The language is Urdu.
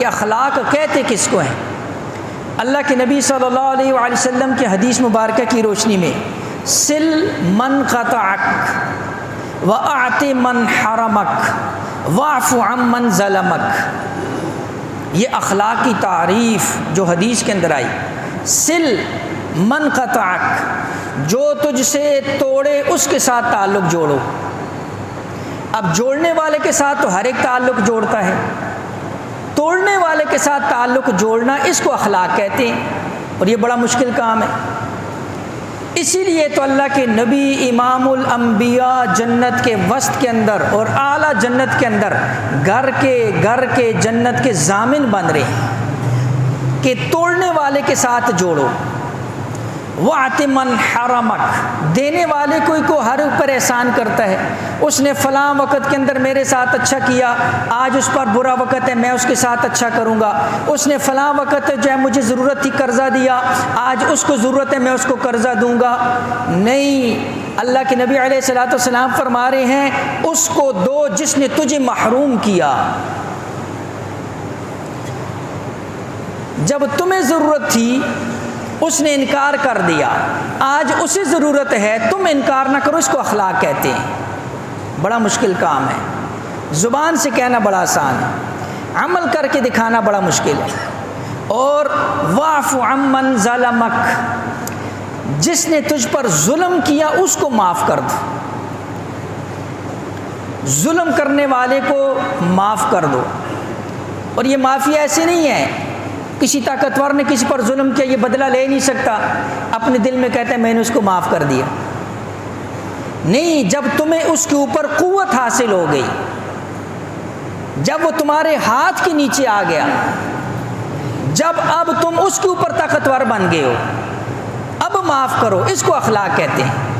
اخلاق کہتے کس کو ہیں؟ اللہ کے نبی صلی اللہ علیہ وآلہ وسلم کی حدیث مبارکہ کی روشنی میں سل من قطعک واعط من حرمک واعف عن من ظلمک، یہ اخلاق کی تعریف جو حدیث کے اندر آئی، سل من قطعک، جو تجھ سے توڑے اس کے ساتھ تعلق جوڑو۔ اب جوڑنے والے کے ساتھ تو ہر ایک تعلق جوڑتا ہے، توڑنے والے کے ساتھ تعلق جوڑنا اس کو اخلاق کہتے ہیں، اور یہ بڑا مشکل کام ہے۔ اسی لیے تو اللہ کے نبی امام الانبیاء جنت کے وسط کے اندر اور اعلیٰ جنت کے اندر گھر کے جنت کے ضامن بن رہے ہیں کہ توڑنے والے کے ساتھ جوڑو۔ وَاعْطِ مَنْ حَرَمَكَ، دینے والے کوئی کو ہر اوپر احسان کرتا ہے، اس نے فلاں وقت کے اندر میرے ساتھ اچھا کیا، آج اس پر برا وقت ہے میں اس کے ساتھ اچھا کروں گا، اس نے فلاں وقت جو ہے مجھے ضرورت تھی قرضہ دیا، آج اس کو ضرورت ہے میں اس کو قرضہ دوں گا۔ نہیں، اللہ کے نبی علیہ الصلوۃ والسلام فرما رہے ہیں اس کو دو جس نے تجھے محروم کیا۔ جب تمہیں ضرورت تھی اس نے انکار کر دیا، آج اسے ضرورت ہے تم انکار نہ کرو، اس کو اخلاق کہتے ہیں۔ بڑا مشکل کام ہے، زبان سے کہنا بڑا آسان ہے، عمل کر کے دکھانا بڑا مشکل ہے۔ اور واعف عن من ظلمک، جس نے تجھ پر ظلم کیا اس کو معاف کر دو، ظلم کرنے والے کو معاف کر دو۔ اور یہ معافی ایسے نہیں ہے کسی طاقتور نے کسی پر ظلم کیا یہ بدلہ لے نہیں سکتا، اپنے دل میں کہتا ہے میں نے اس کو معاف کر دیا۔ نہیں، جب تمہیں اس کے اوپر قوت حاصل ہو گئی، جب وہ تمہارے ہاتھ کے نیچے آ گیا، جب اب تم اس کے اوپر طاقتور بن گئے ہو، اب معاف کرو، اس کو اخلاق کہتے ہیں۔